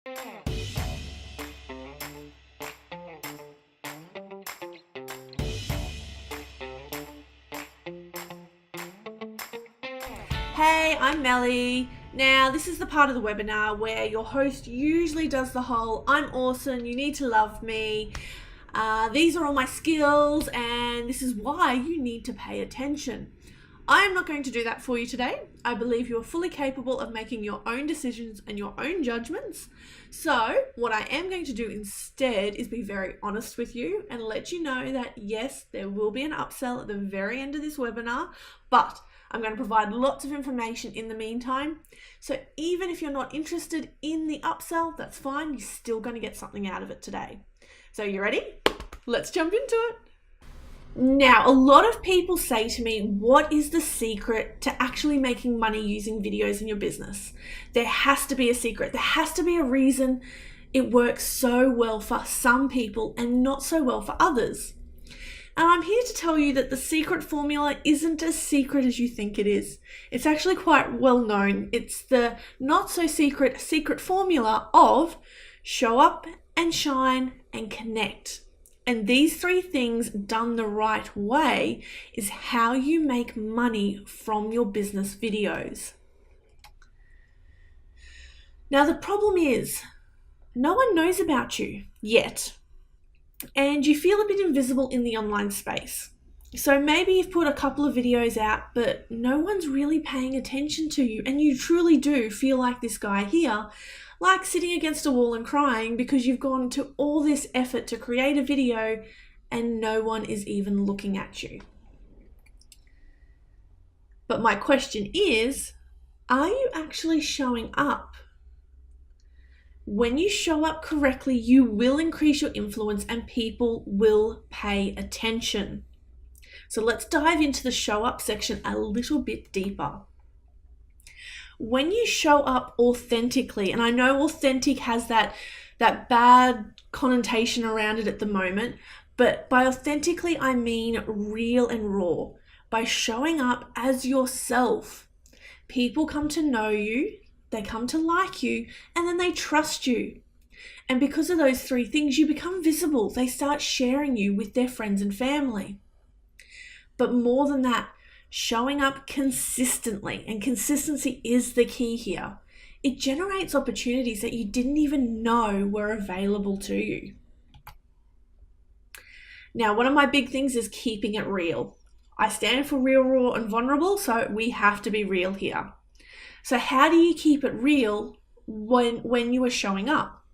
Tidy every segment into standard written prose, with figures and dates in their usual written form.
Hey, I'm Melly. Now, this is the part of the webinar where your host usually does the whole I'm awesome, you need to love me. These are all my skills, and this is why you need to pay attention. I am not going to do that for you today. I believe you are fully capable of making your own decisions and your own judgments. So, what I am going to do instead is be very honest with you and let you know that yes, there will be an upsell at the very end of this webinar, but I'm going to provide lots of information in the meantime. So even if you're not interested in the upsell, that's fine. You're still going to get something out of it today. So you ready? Let's jump into it. Now, a lot of people say to me, what is the secret to actually making money using videos in your business? There has to be a secret. There has to be a reason it works so well for some people and not so well for others. And I'm here to tell you that the secret formula isn't as secret as you think it is. It's actually quite well known. It's the not so secret formula of show up and shine and connect. And these three things done the right way is how you make money from your business videos. Now, the problem is no one knows about you yet. And you feel a bit invisible in the online space. So maybe you've put a couple of videos out, but no one's really paying attention to you. And you truly do feel like this guy here, like sitting against a wall and crying because you've gone to all this effort to create a video and no one is even looking at you. But my question is, are you actually showing up? When you show up correctly, you will increase your influence and people will pay attention. So let's dive into the show up section a little bit deeper. When you show up authentically, and I know authentic has that bad connotation around it at the moment, but by authentically, I mean real and raw. By showing up as yourself, people come to know you, they come to like you, and then they trust you. And because of those three things, you become visible. They start sharing you with their friends and family. But more than that, showing up consistently, and consistency is the key here. It generates opportunities that you didn't even know were available to you. Now, one of my big things is keeping it real. I stand for real, raw, and vulnerable, so we have to be real here. So how do you keep it real when you are showing up?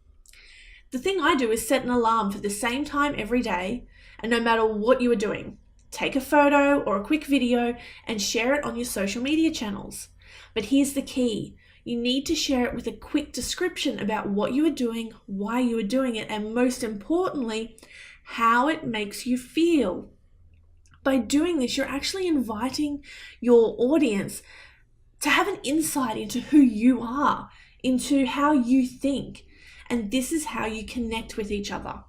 The thing I do is set an alarm for the same time every day, and no matter what you are doing, take a photo or a quick video and share it on your social media channels. But here's the key. You need to share it with a quick description about what you are doing, why you are doing it, and most importantly, how it makes you feel. By doing this, you're actually inviting your audience to have an insight into who you are, into how you think. And this is how you connect with each other.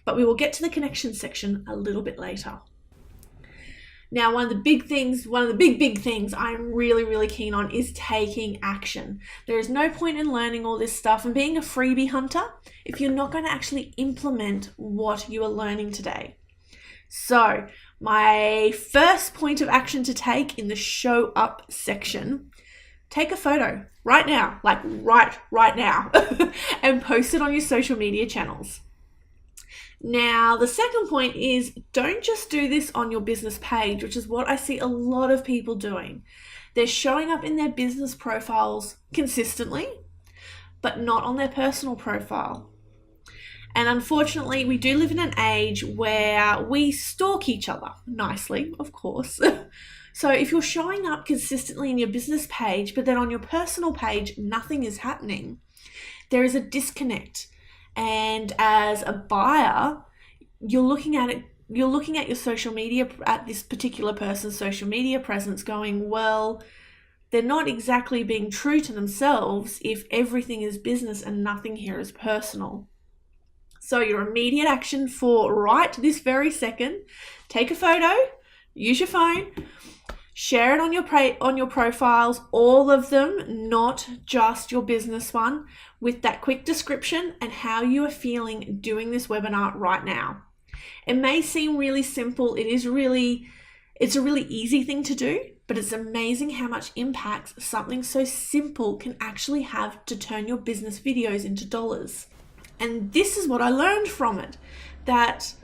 But we will get to the connection section a little bit later. Now, one of the big things I'm really keen on is taking action. There is no point in learning all this stuff and being a freebie hunter if you're not going to actually implement what you are learning today. So, my first point of action to take in the show up section, take a photo right now, like right now, and post it on your social media channels. Now, the second point is don't just do this on your business page, which is what I see a lot of people doing. They're showing up in their business profiles consistently, but not on their personal profile. And unfortunately, we do live in an age where we stalk each other nicely, of course. So if you're showing up consistently in your business page, but then on your personal page, nothing is happening, there is a disconnect. And as a buyer, you're looking at your social media, at this particular person's social media presence going, well, they're not exactly being true to themselves if everything is business and nothing here is personal. So your immediate action for right this very second, take a photo, use your phone, share it on your profiles, all of them, not just your business one, with that quick description and how you are feeling doing this webinar right now. It may seem really simple. It's a really easy thing to do, but it's amazing how much impact something so simple can actually have to turn your business videos into dollars. And this is what I learned from it, that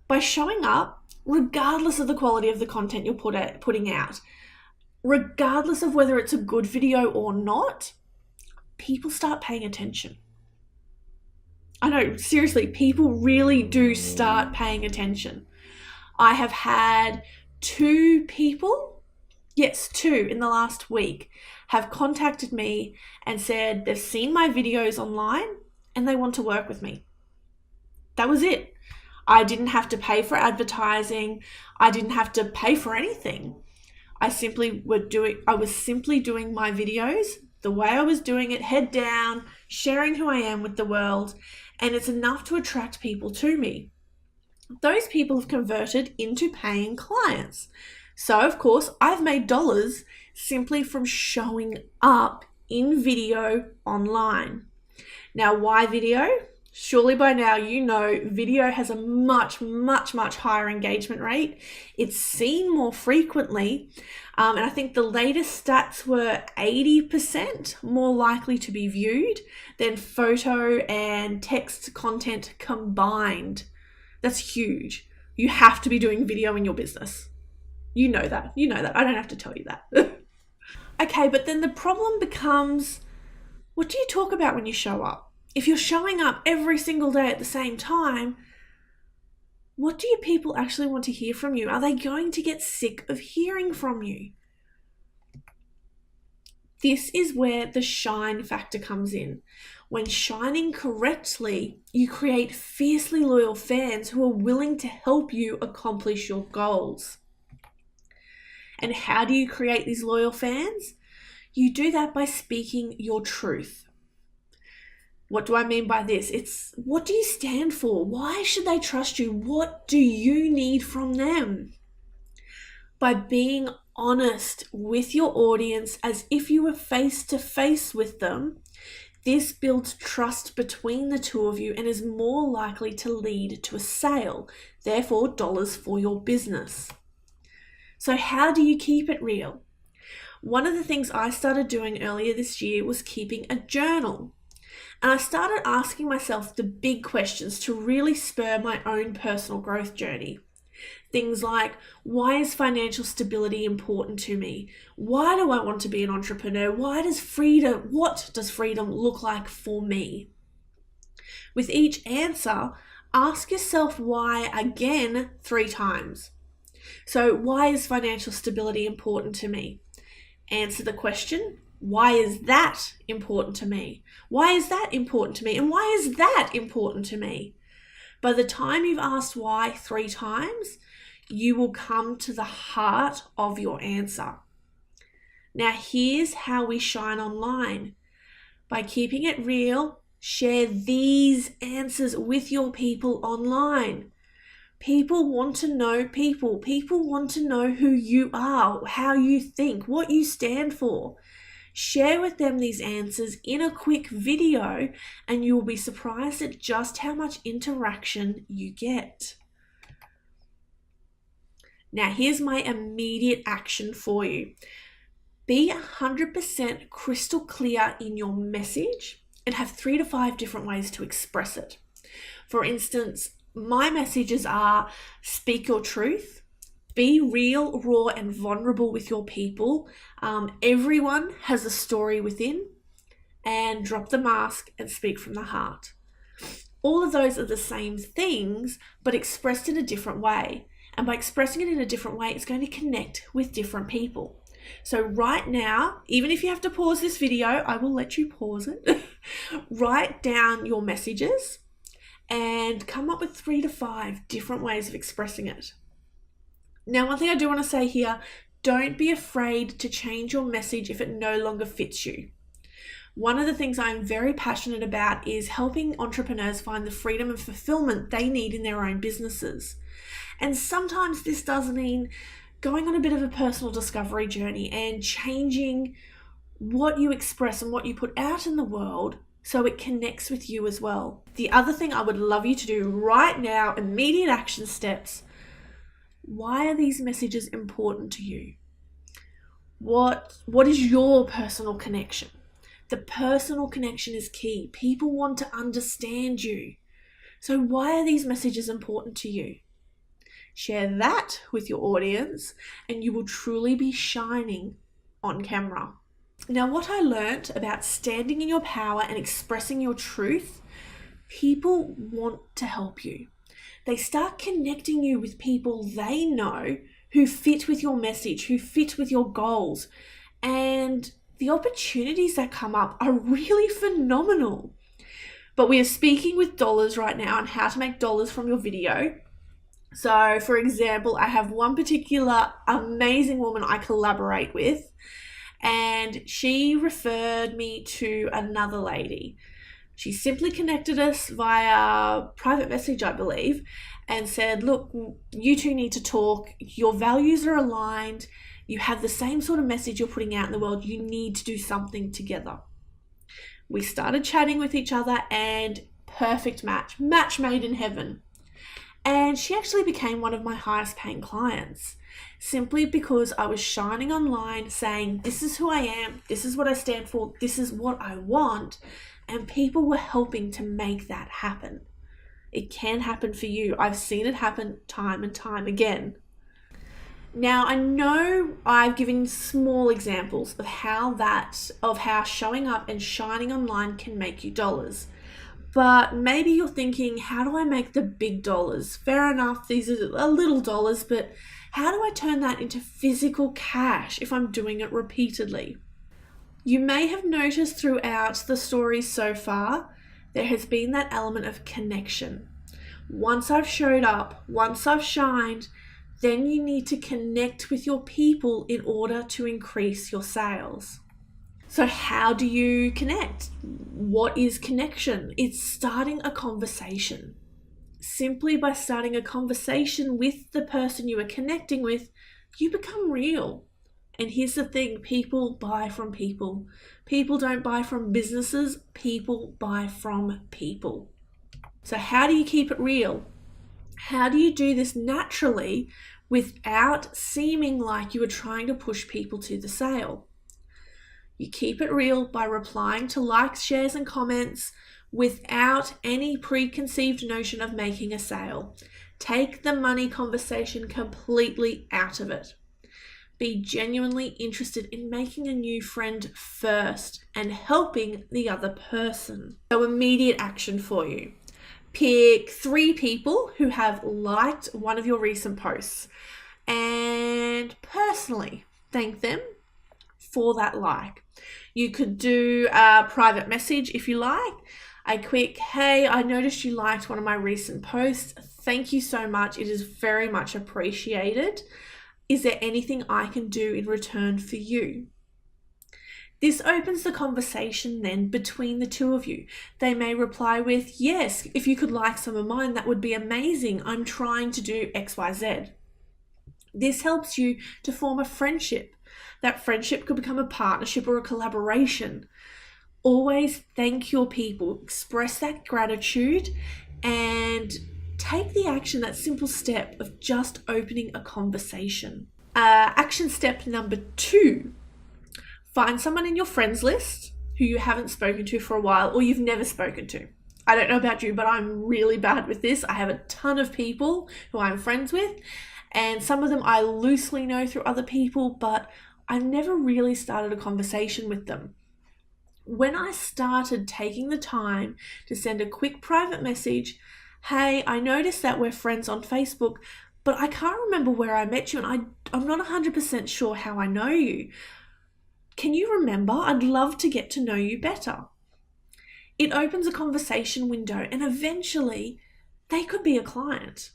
by showing up, regardless of the quality of the content you're putting out, regardless of whether it's a good video or not, people start paying attention. I know, seriously, people really do start paying attention. I have had two in the last week have contacted me and said they've seen my videos online and they want to work with me. That was it. I didn't have to pay for advertising. I didn't have to pay for anything. I was simply doing my videos the way I was doing it, head down, sharing who I am with the world, and it's enough to attract people to me. Those people have converted into paying clients. So, of course, I've made dollars simply from showing up in video online. Now, why video? Surely by now you know video has a much, much, much higher engagement rate. It's seen more frequently. And I think the latest stats were 80% more likely to be viewed than photo and text content combined. That's huge. You have to be doing video in your business. You know that. I don't have to tell you that. Okay, but then the problem becomes, what do you talk about when you show up? If you're showing up every single day at the same time, what do your people actually want to hear from you? Are they going to get sick of hearing from you? This is where the shine factor comes in. When shining correctly, you create fiercely loyal fans who are willing to help you accomplish your goals. And how do you create these loyal fans? You do that by speaking your truth. What do I mean by this? It's, what do you stand for? Why should they trust you? What do you need from them? By being honest with your audience as if you were face to face with them, this builds trust between the two of you and is more likely to lead to a sale, therefore dollars for your business. So how do you keep it real? One of the things I started doing earlier this year was keeping a journal. And I started asking myself the big questions to really spur my own personal growth journey. Things like, why is financial stability important to me? Why do I want to be an entrepreneur? What does freedom look like for me? With each answer, ask yourself why again 3 times. So why is financial stability important to me? Answer the question. Why is that important to me? Why is that important to me? And why is that important to me? By the time you've asked why 3 times, you will come to the heart of your answer. Now, here's how we shine online. By keeping it real, share these answers with your people online. People want to know people. People want to know who you are, how you think, what you stand for. Share with them these answers in a quick video and you will be surprised at just how much interaction you get. Now, here's my immediate action for you. Be 100% crystal clear in your message and have 3 to 5 different ways to express it. For instance, my messages are speak your truth, be real, raw, and vulnerable with your people. Everyone has a story within, and drop the mask and speak from the heart. All of those are the same things, but expressed in a different way. And by expressing it in a different way, it's going to connect with different people. So right now, even if you have to pause this video, I will let you pause it. Write down your messages and come up with 3 to 5 different ways of expressing it. Now, one thing I do want to say here, don't be afraid to change your message if it no longer fits you. One of the things I'm very passionate about is helping entrepreneurs find the freedom and fulfillment they need in their own businesses. And sometimes this does mean going on a bit of a personal discovery journey and changing what you express and what you put out in the world so it connects with you as well. The other thing I would love you to do right now, immediate action steps. Why are these messages important to you? What is your personal connection? The personal connection is key. People want to understand you. So why are these messages important to you? Share that with your audience and you will truly be shining on camera. Now, what I learned about standing in your power and expressing your truth, people want to help you. They start connecting you with people they know who fit with your message, who fit with your goals. And the opportunities that come up are really phenomenal. But we are speaking with dollars right now on how to make dollars from your video. So, for example, I have one particular amazing woman I collaborate with, and she referred me to another lady. She simply connected us via private message, I believe, and said, look, you two need to talk. Your values are aligned. You have the same sort of message you're putting out in the world. You need to do something together. We started chatting with each other and perfect match made in heaven. And she actually became one of my highest paying clients simply because I was shining online saying, this is who I am, this is what I stand for, this is what I want. And people were helping to make that happen. It can happen for you. I've seen it happen time and time again. Now, I know I've given small examples of how showing up and shining online can make you dollars. But maybe you're thinking, how do I make the big dollars? Fair enough, these are little dollars, but how do I turn that into physical cash if I'm doing it repeatedly? You may have noticed throughout the stories so far, there has been that element of connection. Once I've showed up, once I've shined, then you need to connect with your people in order to increase your sales. So how do you connect? What is connection? It's starting a conversation. Simply by starting a conversation with the person you are connecting with, you become real. And here's the thing, people buy from people. People don't buy from businesses, people buy from people. So how do you keep it real? How do you do this naturally without seeming like you are trying to push people to the sale? You keep it real by replying to likes, shares, and comments without any preconceived notion of making a sale. Take the money conversation completely out of it. Be genuinely interested in making a new friend first and helping the other person. So immediate action for you. Pick 3 people who have liked one of your recent posts and personally thank them for that like. You could do a private message if you like. A quick, hey, I noticed you liked one of my recent posts. Thank you so much. It is very much appreciated. Is there anything I can do in return for you? This opens the conversation then between the two of you. They may reply with, yes, if you could like some of mine, that would be amazing. I'm trying to do XYZ. This helps you to form a friendship. That friendship could become a partnership or a collaboration. Always thank your people, express that gratitude, and take the action, that simple step of just opening a conversation. Action step number 2, find someone in your friends list who you haven't spoken to for a while or you've never spoken to. I don't know about you, but I'm really bad with this. I have a ton of people who I'm friends with, and some of them I loosely know through other people, but I've never really started a conversation with them. When I started taking the time to send a quick private message, hey, I noticed that we're friends on Facebook, but I can't remember where I met you and I'm not 100% sure how I know you. Can you remember? I'd love to get to know you better. It opens a conversation window and eventually they could be a client.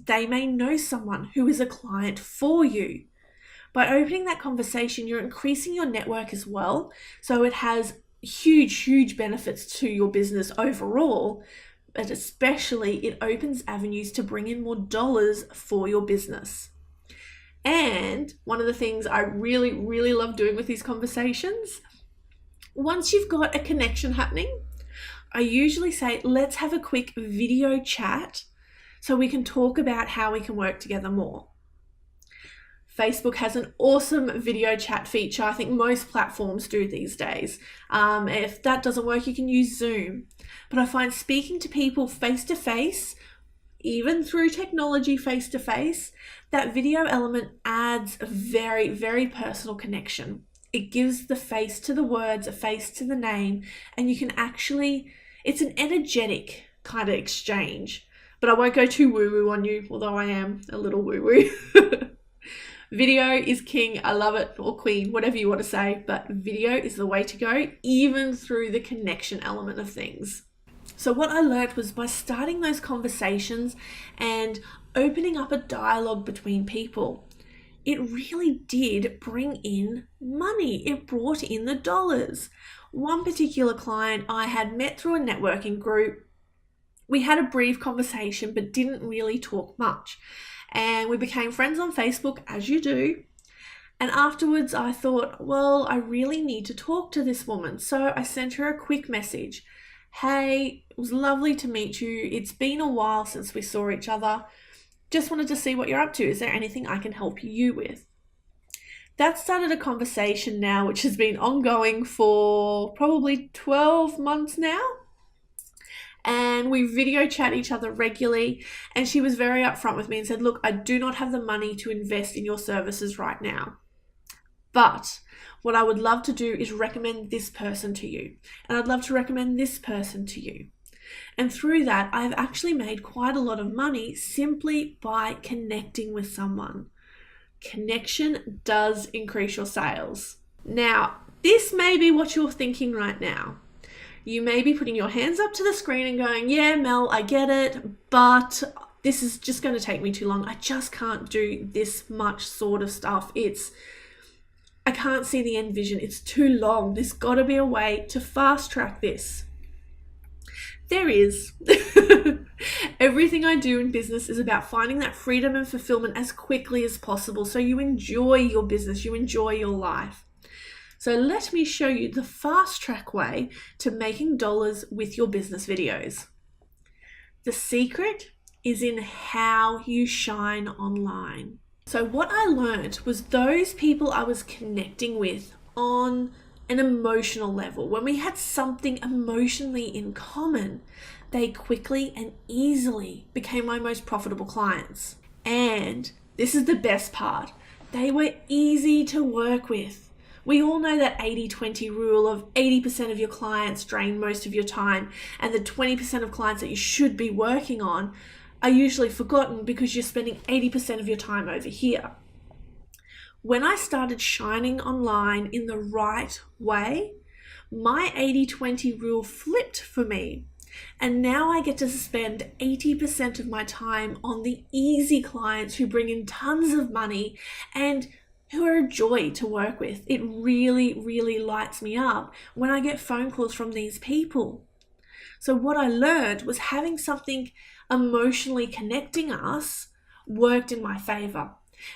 They may know someone who is a client for you. By opening that conversation, you're increasing your network as well. So it has huge benefits to your business overall, but especially it opens avenues to bring in more dollars for your business. And one of the things I really love doing with these conversations, once you've got a connection happening, I usually say, let's have a quick video chat so we can talk about how we can work together more. Facebook has an awesome video chat feature. I think most platforms do these days. If that doesn't work, you can use Zoom. But I find speaking to people face to face, even through technology face to face, that video element adds a very, very personal connection. It gives the face to the words, a face to the name, and you can actually, it's an energetic kind of exchange. But I won't go too woo-woo on you, although I am a little woo-woo. Video is king. I love it, or queen, whatever you want to say, but video is the way to go, even through the connection element of things. So what I learned was by starting those conversations and opening up a dialogue between people, it really did bring in money. It brought in the dollars. One particular client I had met through a networking group. We had a brief conversation, but didn't really talk much. And we became friends on Facebook, as you do. And afterwards I thought, well, I really need to talk to this woman. So I sent her a quick message. Hey, it was lovely to meet you. It's been a while since we saw each other. Just wanted to see what you're up to. Is there anything I can help you with? That started a conversation now, which has been ongoing for probably 12 months now. And we video chat each other regularly, and she was very upfront with me and said, look, I do not have the money to invest in your services right now, but what I would love to do is recommend this person to you, and I'd love to recommend this person to you. And through that, I've actually made quite a lot of money simply by connecting with someone. Connection does increase your sales. Now, this may be what you're thinking right now. You may be putting your hands up to the screen and going, yeah, Mel, I get it, but this is just going to take me too long. I just can't do this much sort of stuff. I can't see the end vision. It's too long. There's got to be a way to fast track this. There is. Everything I do in business is about finding that freedom and fulfillment as quickly as possible so you enjoy your business, you enjoy your life. So let me show you the fast track way to making dollars with your business videos. The secret is in how you shine online. So what I learned was those people I was connecting with on an emotional level, when we had something emotionally in common, they quickly and easily became my most profitable clients. And this is the best part, they were easy to work with. We all know that 80-20 rule of 80% of your clients drain most of your time, and the 20% of clients that you should be working on are usually forgotten because you're spending 80% of your time over here. When I started shining online in the right way, my 80-20 rule flipped for me. And now I get to spend 80% of my time on the easy clients who bring in tons of money and who are a joy to work with. It really, really lights me up when I get phone calls from these people. So what I learned was having something emotionally connecting us worked in my favor.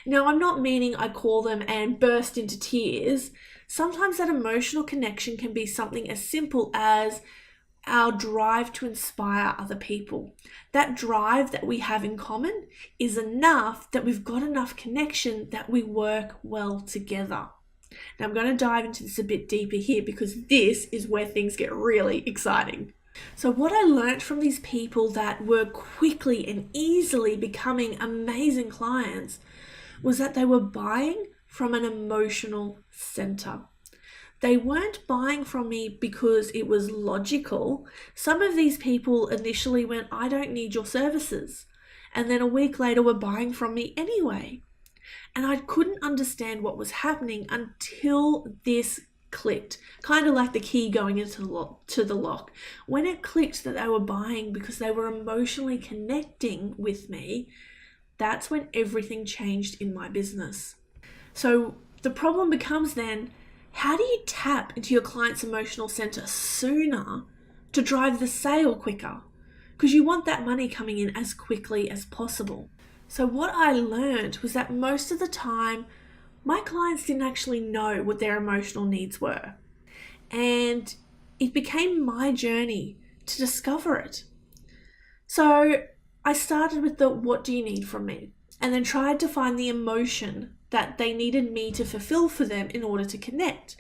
Now, I'm not meaning I call them and burst into tears. Sometimes that emotional connection can be something as simple as our drive to inspire other people. That drive that we have in common is enough that we've got enough connection that we work well together. Now I'm going to dive into this a bit deeper here because this is where things get really exciting. So what I learned from these people that were quickly and easily becoming amazing clients was that they were buying from an emotional center. They weren't buying from me because it was logical. Some of these people initially went, I don't need your services. And then a week later were buying from me anyway. And I couldn't understand what was happening until this clicked. Kind of like the key going into the lock. When it clicked that they were buying because they were emotionally connecting with me, that's when everything changed in my business. So the problem becomes then, how do you tap into your client's emotional center sooner to drive the sale quicker? Because you want that money coming in as quickly as possible. So what I learned was that most of the time, my clients didn't actually know what their emotional needs were. And it became my journey to discover it. So I started with the what do you need from me? And then tried to find the emotion that they needed me to fulfill for them in order to connect.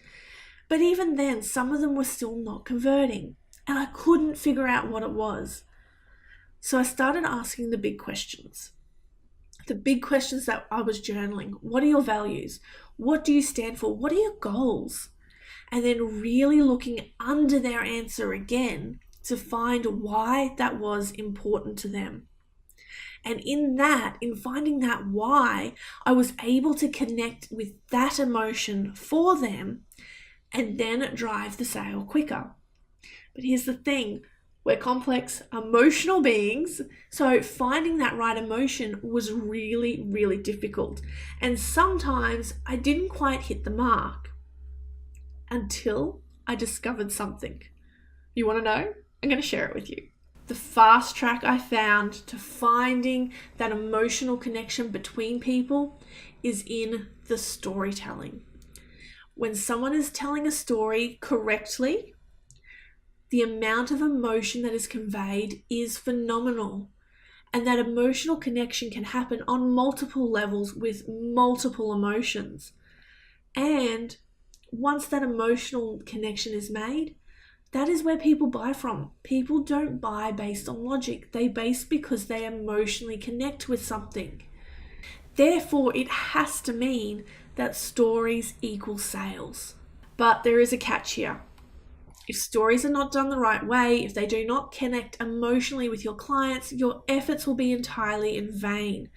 But even then, some of them were still not converting, and I couldn't figure out what it was. So I started asking the big questions. The big questions that I was journaling. What are your values? What do you stand for? What are your goals? And then really looking under their answer again to find why that was important to them. And in finding that why, I was able to connect with that emotion for them and then drive the sale quicker. But here's the thing, we're complex emotional beings, so finding that right emotion was really, really difficult. And sometimes I didn't quite hit the mark until I discovered something. You want to know? I'm going to share it with you. The fast track I found to finding that emotional connection between people is in the storytelling. When someone is telling a story correctly, the amount of emotion that is conveyed is phenomenal. And that emotional connection can happen on multiple levels with multiple emotions. And once that emotional connection is made, that is where people buy from. People don't buy based on logic. They base because they emotionally connect with something. Therefore, it has to mean that stories equal sales. But there is a catch here. If stories are not done the right way, if they do not connect emotionally with your clients, your efforts will be entirely in vain.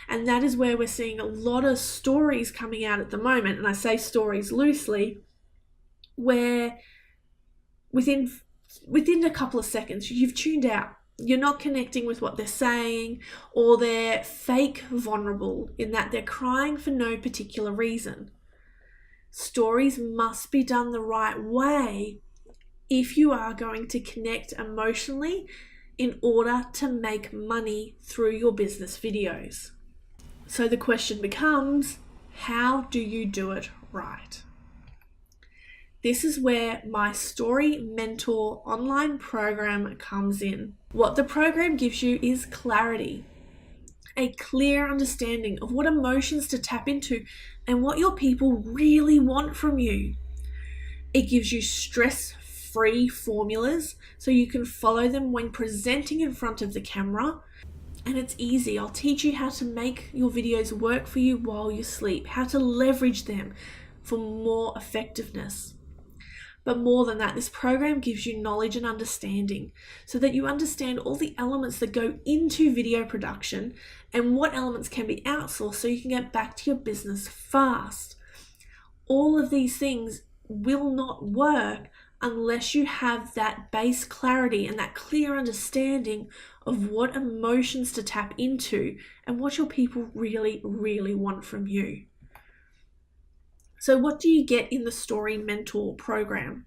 And that is where we're seeing a lot of stories coming out at the moment. And I say stories loosely, where within a couple of seconds, you've tuned out. You're not connecting with what they're saying, or they're fake vulnerable in that they're crying for no particular reason. Stories must be done the right way if you are going to connect emotionally in order to make money through your business videos. So the question becomes, how do you do it right? This is where my Story Mentor online program comes in. What the program gives you is clarity, a clear understanding of what emotions to tap into and what your people really want from you. It gives you stress-free formulas so you can follow them when presenting in front of the camera. And it's easy. I'll teach you how to make your videos work for you while you sleep, how to leverage them for more effectiveness. But more than that, this program gives you knowledge and understanding so that you understand all the elements that go into video production and what elements can be outsourced so you can get back to your business fast. All of these things will not work unless you have that base clarity and that clear understanding of what emotions to tap into and what your people really, really want from you. So what do you get in the Story Mentor program?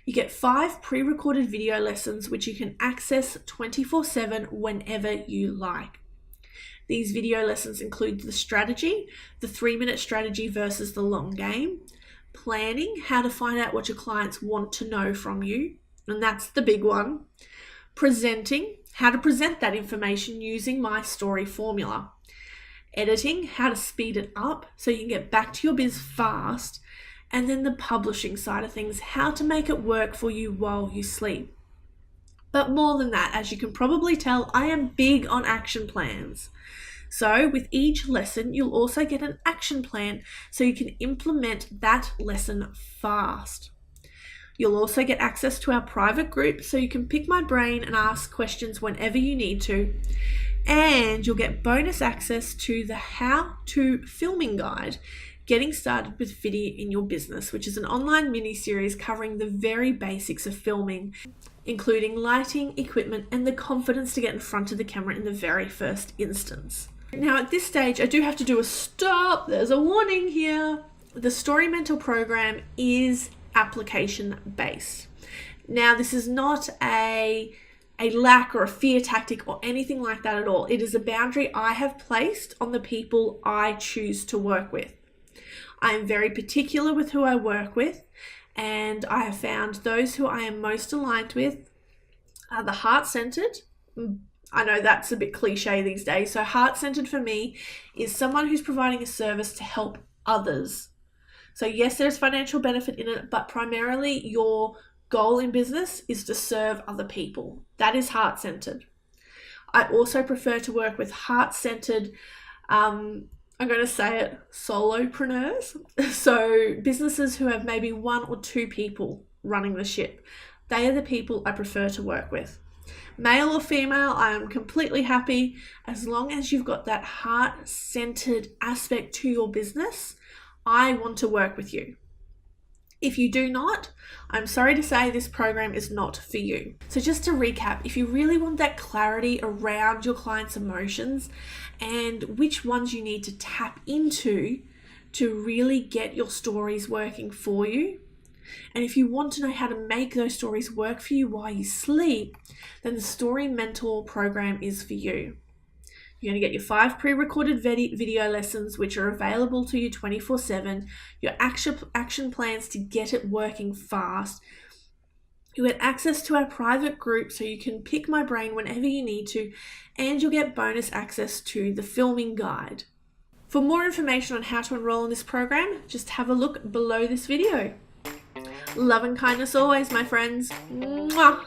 You get 5 pre-recorded video lessons which you can access 24/7 whenever you like. These video lessons include the strategy, the 3-minute strategy versus the long game, planning, how to find out what your clients want to know from you, and that's the big one, presenting, how to present that information using my story formula, editing, how to speed it up so you can get back to your biz fast, and then the publishing side of things, how to make it work for you while you sleep. But more than that, as you can probably tell, I am big on action plans. So with each lesson, you'll also get an action plan so you can implement that lesson fast. You'll also get access to our private group so you can pick my brain and ask questions whenever you need to. And you'll get bonus access to the How to Filming Guide, Getting Started with Video in Your Business, which is an online mini-series covering the very basics of filming, including lighting, equipment, and the confidence to get in front of the camera in the very first instance. Now at this stage, I do have to do a stop. There's a warning here. The Story Mentor program is application-based. Now this is not a lack or a fear tactic or anything like that at all. It is a boundary I have placed on the people I choose to work with. I am very particular with who I work with, and I have found those who I am most aligned with The heart-centered, I know that's a bit cliche these days. So heart-centered for me is someone who's providing a service to help others. So yes, there's financial benefit in it, but primarily your goal in business is to serve other people. That is heart-centered. I also prefer to work with heart-centered, I'm going to say it, solopreneurs. So businesses who have maybe 1 or 2 people running the ship. They are the people I prefer to work with. Male or female, I am completely happy as long as you've got that heart-centered aspect to your business. I want to work with you. If you do not, I'm sorry to say this program is not for you. So just to recap, if you really want that clarity around your clients' emotions and which ones you need to tap into to really get your stories working for you, and if you want to know how to make those stories work for you while you sleep, then the Story Mentor program is for you. You're going to get your 5 pre-recorded video lessons, which are available to you 24/7, your action plans to get it working fast. You get access to our private group so you can pick my brain whenever you need to, and you'll get bonus access to the filming guide. For more information on how to enroll in this program, just have a look below this video. Love and kindness always, my friends. Mwah!